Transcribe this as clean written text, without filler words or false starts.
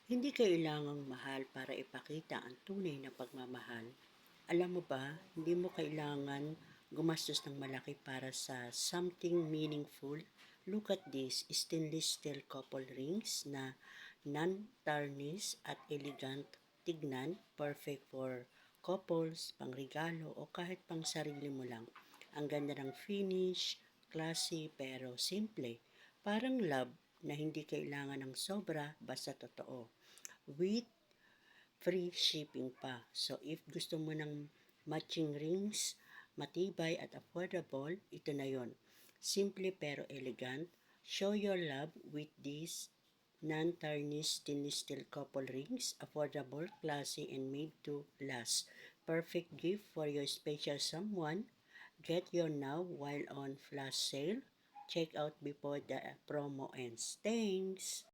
Hindi kailangang mahal para ipakita ang tunay na pagmamahal. Alam mo ba, hindi mo kailangan gumastos ng malaki para sa something meaningful. Look at this, stainless steel couple rings na non-tarnish at elegant tignan, perfect for couples, pangregalo o kahit pang sarili mo lang. Ang ganda ng finish, classy pero simple. Parang love na hindi kailangan ng sobra basta totoo. With free shipping pa. So if gusto mo ng matching rings, matibay at affordable, ito na yon. Simple pero elegant. Show your love with these non-tarnished stainless steel couple rings, affordable, classy, and made to last. Perfect gift for your special someone. Get your now while on flash sale. Check out before the promo ends. Thanks!